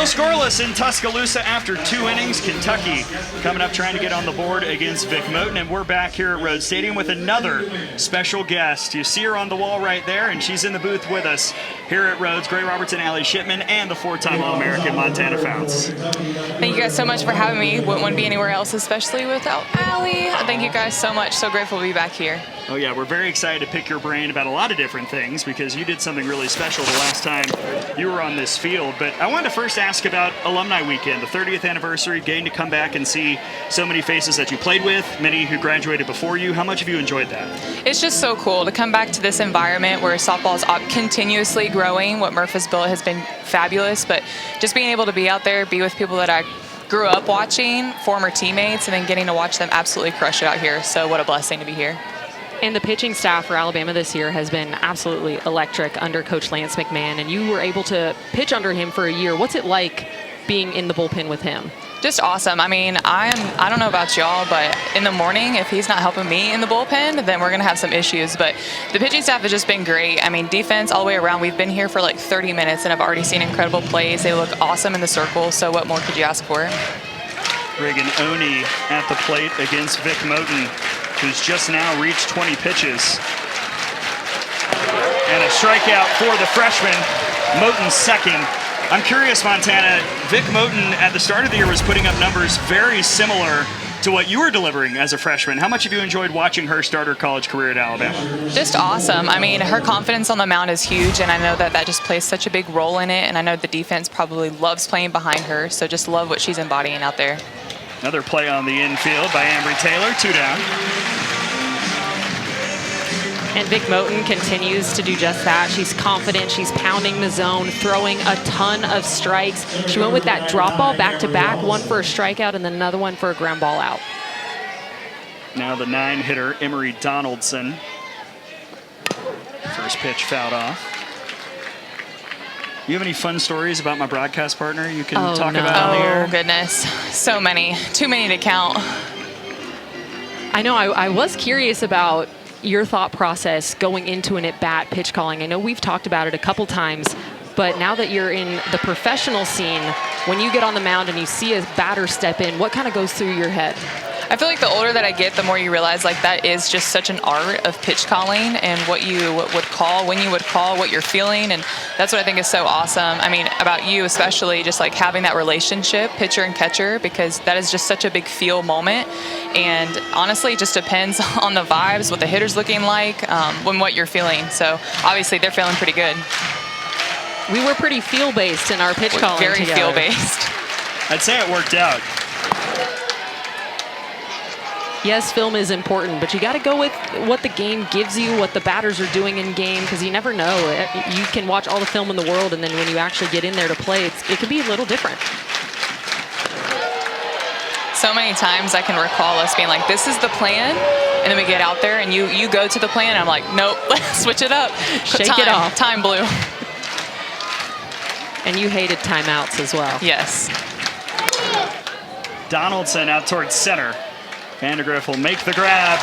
Still scoreless in Tuscaloosa after 2 innings. Kentucky coming up trying to get on the board against Vic Moten, and we're back here at Rhodes Stadium with another special guest. You see her on the wall right there, and she's in the booth with us here at Rhodes. Gray Robertson, Ally Shipman, and the 4-time All-American Montana Fouts. Thank you guys so much for having me. Wouldn't be anywhere else, especially without Ally. Thank you guys so much. So grateful to be back here. Oh yeah, we're very excited to pick your brain about a lot of different things because you did something really special the last time you were on this field. But I wanted to first ask about Alumni Weekend, the 30th anniversary, getting to come back and see so many faces that you played with, many who graduated before you. How much have you enjoyed that? It's just so cool to come back to this environment where softball is continuously growing. What Murph has built has been fabulous, but just being able to be out there, be with people that I grew up watching, former teammates, and then getting to watch them absolutely crush it out here. So what a blessing to be here. And the pitching staff for Alabama this year has been absolutely electric under Coach Lance McMahon, and you were able to pitch under him for a year. What's it like being in the bullpen with him? Just awesome. I mean, I don't know about y'all, but in the morning, if he's not helping me in the bullpen, then we're going to have some issues. But the pitching staff has just been great. I mean, defense all the way around. We've been here for like 30 minutes, and I've already seen incredible plays. They look awesome in the circle, so what more could you ask for? Reagan Oni at the plate against Vic Moten, who's just now reached 20 pitches. And a strikeout for the freshman, Moten's second. I'm curious, Montana, Vic Moten at the start of the year was putting up numbers very similar to what you were delivering as a freshman. How much have you enjoyed watching her start her college career at Alabama? Just awesome. I mean, her confidence on the mound is huge, and I know that that just plays such a big role in it, and I know the defense probably loves playing behind her, so just love what she's embodying out there. Another play on the infield by Ambry Taylor, 2 down. And Vic Moten continues to do just that. She's confident, she's pounding the zone, throwing a ton of strikes. She went with that drop ball back-to-back, one for a strikeout and then another one for a ground ball out. Now the 9-hitter, Emery Donaldson. First pitch fouled off. You have any fun stories about my broadcast partner you can talk about on the air? Oh, goodness. So many. Too many to count. I know. I was curious about your thought process going into an at-bat pitch calling. I know we've talked about it a couple times, but now that you're in the professional scene, when you get on the mound and you see a batter step in, what kind of goes through your head? I feel like the older that I get, the more you realize like that is just such an art of pitch calling and what you would call, when you would call, what you're feeling, and that's what I think is so awesome. I mean, about you especially, just like having that relationship, pitcher and catcher, because that is just such a big feel moment, and honestly, it just depends on the vibes, what the hitter's looking like, when what you're feeling. So obviously, they're feeling pretty good. We were pretty feel-based in our pitch calling Very together. feel-based. I'd say it worked out. Yes, film is important, but you got to go with what the game gives you, what the batters are doing in game, because you never know. You can watch all the film in the world, and then when you actually get in there to play, it can be a little different. So many times I can recall us being like, this is the plan, and then we get out there, and you go to the plan, and I'm like, nope, let's switch it up. Shake it off. Time blue. And you hated timeouts as well. Yes. Donaldson out towards center. Vandergriff will make the grab.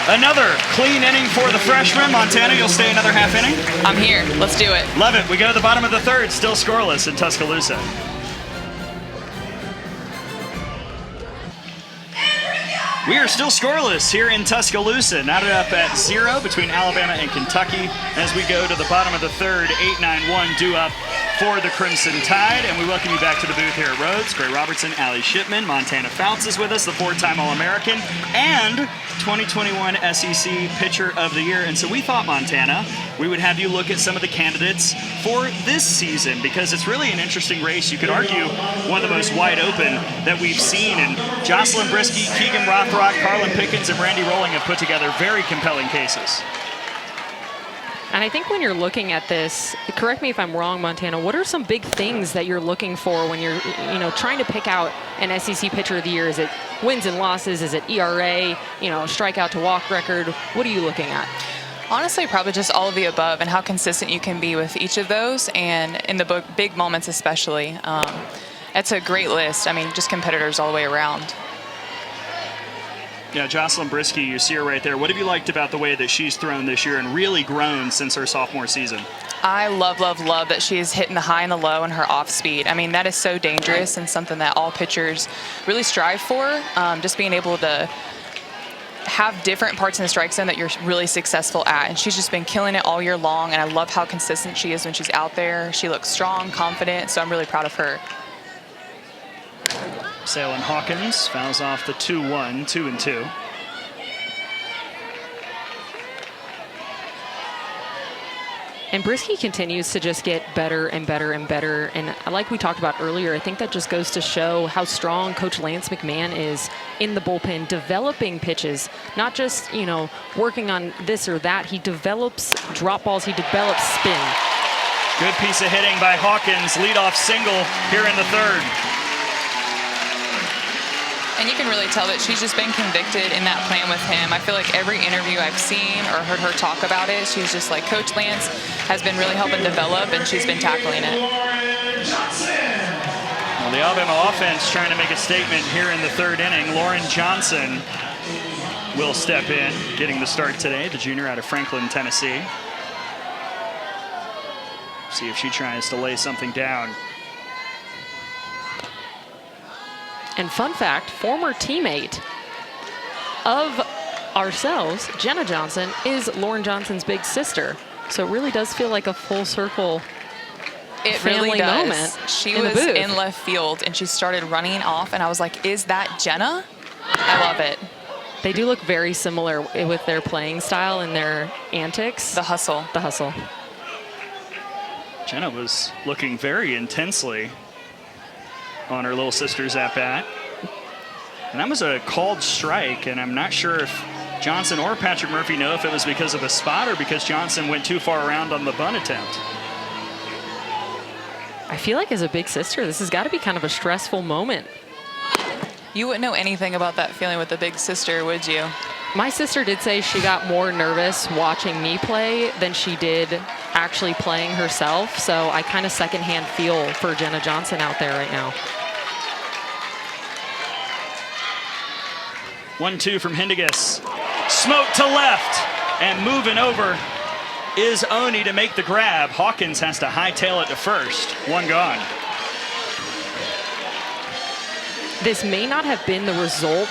Another clean inning for the freshman. Montana, you'll stay another half inning? I'm here. Let's do it. Love it. We go to the bottom of the third, still scoreless in Tuscaloosa. We are still scoreless here in Tuscaloosa, knotted up at 0 between Alabama and Kentucky as we go to the bottom of the third, 8-9-1 due up for the Crimson Tide. And we welcome you back to the booth here at Rhodes. Gray Robertson, Ally Shipman, Montana Fouts is with us, the 4-time All-American and 2021 SEC Pitcher of the Year. And so we thought, Montana, we would have you look at some of the candidates for this season because it's really an interesting race. You could argue one of the most wide open that we've seen. And Jocelyn Brisky, Keegan Rothrock, Carlin Pickens, and Randy Rolling have put together very compelling cases. And I think when you're looking at this, correct me if I'm wrong, Montana, what are some big things that you're looking for when you're trying to pick out an SEC Pitcher of the Year? Is it wins and losses? Is it ERA? Strikeout to walk record? What are you looking at? Honestly, probably just all of the above and how consistent you can be with each of those, and in the big moments especially. It's a great list. I mean, just competitors all the way around. Yeah, Jocelyn Brisky, you see her right there. What have you liked about the way that she's thrown this year and really grown since her sophomore season? I love, love, love that she is hitting the high and the low in her off speed. I mean, that is so dangerous and something that all pitchers really strive for. Just being able to have different parts in the strike zone that you're really successful at. And she's just been killing it all year long. And I love how consistent she is when she's out there. She looks strong, confident. So I'm really proud of her. Salem Hawkins fouls off the 2-1, 2-2. And Brisky continues to just get better and better and better. And like we talked about earlier, I think that just goes to show how strong Coach Lance McMahon is in the bullpen, developing pitches, not just, you know, working on this or that. He develops drop balls, he develops spin. Good piece of hitting by Hawkins, leadoff single here in the third. And you can really tell that she's just been convicted in that plan with him. I feel like every interview I've seen or heard her talk about it, she's just like, Coach Lance has been really helping develop, and she's been tackling it. Well, the Alabama offense trying to make a statement here in the third inning. Lauren Johnson will step in, getting the start today, the junior out of Franklin, Tennessee. See if she tries to lay something down. And fun fact, former teammate of ourselves, Jenna Johnson, is Lauren Johnson's big sister. So it really does feel like a full circle family moment. She was in left field and she started running off and I was like, is that Jenna? I love it. They do look very similar with their playing style and their antics. The hustle. The hustle. Jenna was looking very intensely on her little sister's at bat. And that was a called strike, and I'm not sure if Johnson or Patrick Murphy know if it was because of a spot or because Johnson went too far around on the bunt attempt. I feel like as a big sister, this has got to be kind of a stressful moment. You wouldn't know anything about that feeling with the big sister, would you? My sister did say she got more nervous watching me play than she did actually playing herself. So I kind of secondhand feel for Jenna Johnson out there right now. 1-2 from Hindigas. Smoke to left, and moving over is Oni to make the grab. Hawkins has to hightail it to first. One gone. This may not have been the result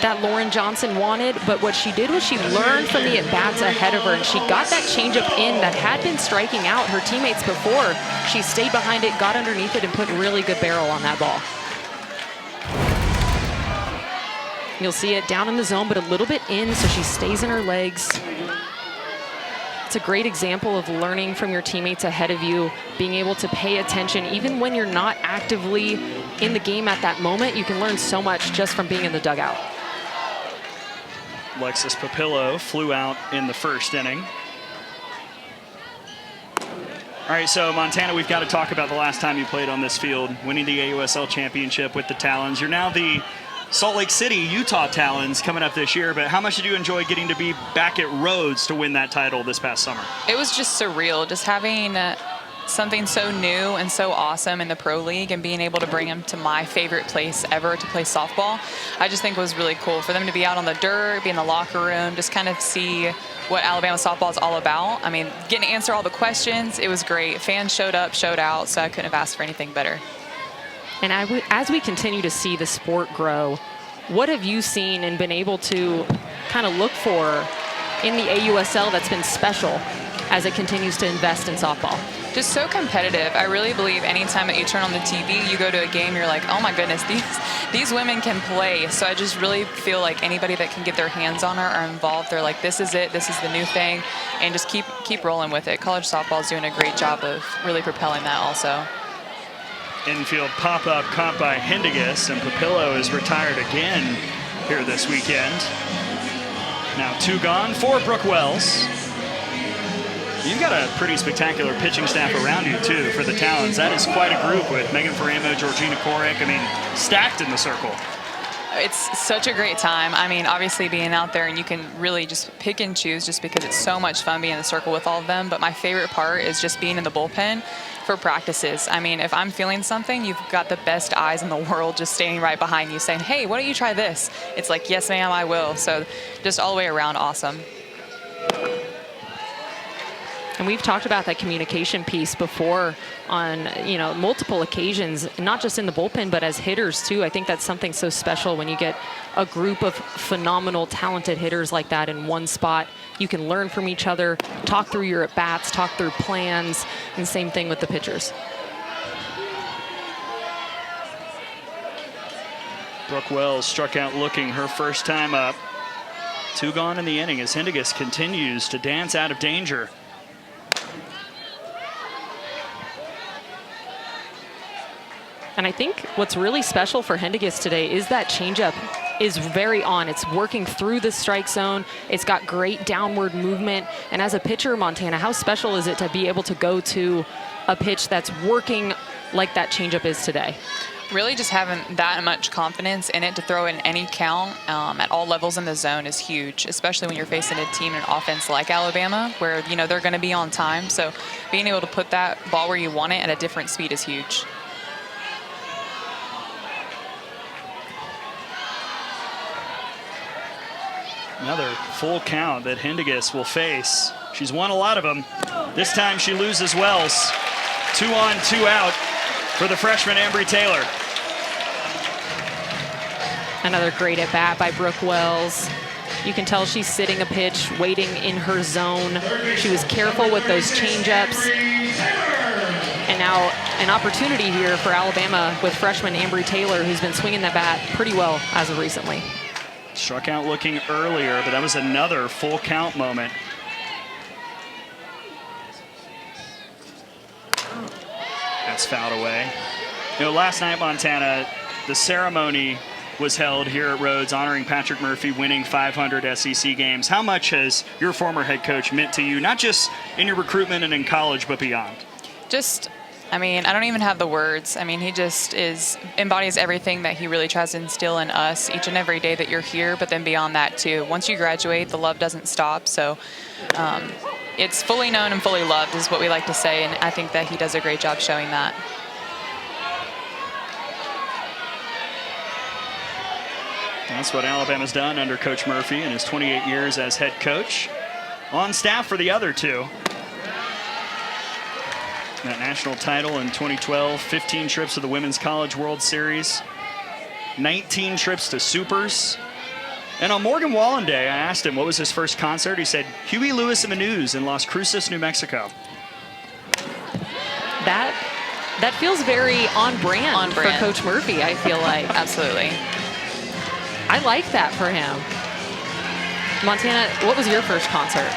that Lauren Johnson wanted, but what she did was she learned from the at-bats ahead of her, and she got that changeup in that had been striking out her teammates before. She stayed behind it, got underneath it, and put really good barrel on that ball. You'll see it down in the zone, but a little bit in, so she stays in her legs. It's a great example of learning from your teammates ahead of you, being able to pay attention. Even when you're not actively in the game at that moment, you can learn so much just from being in the dugout. Alexis Papillo flew out in the first inning. All right, so Montana, we've got to talk about the last time you played on this field, winning the AUSL championship with the Talons. You're now the Salt Lake City, Utah Talons coming up this year, but how much did you enjoy getting to be back at Rhodes to win that title this past summer? It was just surreal, just having something so new and so awesome in the Pro League and being able to bring them to my favorite place ever to play softball. I just think it was really cool for them to be out on the dirt, be in the locker room, just kind of see what Alabama softball is all about. I mean, getting to answer all the questions, it was great. Fans showed up, showed out, so I couldn't have asked for anything better. And as we continue to see the sport grow, what have you seen and been able to kind of look for in the AUSL that's been special as it continues to invest in softball? Just so competitive. I really believe anytime that you turn on the TV, you go to a game, you're like, oh my goodness, these women can play. So I just really feel like anybody that can get their hands on her are involved. They're like, this is it, this is the new thing, and just keep rolling with it. College softball is doing a great job of really propelling that also. Infield pop-up caught by Hindigas, and Papillo is retired again here this weekend. Now 2 gone for Brooke Wells. You've got a pretty spectacular pitching staff around you, too, for the Talons. That is quite a group with Megan Faramo, Georgina Korick. I mean, stacked in the circle. It's such a great time. I mean, obviously being out there and you can really just pick and choose just because it's so much fun being in the circle with all of them. But my favorite part is just being in the bullpen for practices. I mean, if I'm feeling something, you've got the best eyes in the world just standing right behind you saying, hey, why don't you try this? It's like, yes, ma'am, I will. So just all the way around, awesome. And we've talked about that communication piece before on, multiple occasions, not just in the bullpen, but as hitters too. I think that's something so special when you get a group of phenomenal, talented hitters like that in one spot. You can learn from each other, talk through your at-bats, talk through plans, and same thing with the pitchers. Brooke Wells struck out looking her first time up. 2 gone in the inning as Hindegis continues to dance out of danger. And I think what's really special for Hindegis today is that changeup is very on. It's working through the strike zone. It's got great downward movement. And as a pitcher, Montana, how special is it to be able to go to a pitch that's working like that changeup is today? Really just having that much confidence in it to throw in any count at all levels in the zone is huge, especially when you're facing a team and offense like Alabama, where, they're going to be on time. So being able to put that ball where you want it at a different speed is huge. Another full count that Hindegis will face. She's won a lot of them. This time she loses Wells. 2 on, 2 out for the freshman Embry Taylor. Another great at bat by Brooke Wells. You can tell she's sitting a pitch, waiting in her zone. She was careful with those changeups. And now an opportunity here for Alabama with freshman Embry Taylor, who's been swinging that bat pretty well as of recently. Struck out looking earlier, but that was another full count moment. That's fouled away. Last night, Montana, the ceremony was held here at Rhodes honoring Patrick Murphy winning 500 SEC games. How much has your former head coach meant to you, not just in your recruitment and in college, but beyond? I don't even have the words. He just embodies everything that he really tries to instill in us each and every day that you're here, but then beyond that too. Once you graduate, the love doesn't stop. So it's fully known and fully loved is what we like to say, and I think that he does a great job showing that. That's what Alabama's done under Coach Murphy in his 28 years as head coach. On staff for the other 2. That national title in 2012, 15 trips to the Women's College World Series, 19 trips to Supers. And on Morgan Wallen Day, I asked him what was his first concert. He said, Huey Lewis and the News in Las Cruces, New Mexico. That feels very on brand for Coach Murphy, I feel like. Absolutely. I like that for him. Montana, what was your first concert?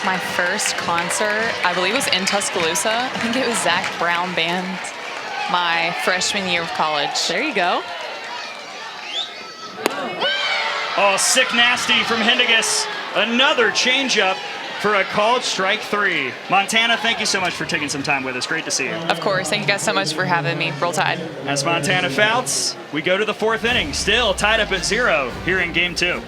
My first concert, I believe, was in Tuscaloosa. I think it was Zach Brown Band, my freshman year of college. There you go. Oh, sick nasty from Hindegis. Another changeup for a called strike 3. Montana, thank you so much for taking some time with us. Great to see you. Of course. Thank you guys so much for having me. Roll Tide. As Montana Fouts, we go to the 4th inning. Still tied up at 0 here in Game 2.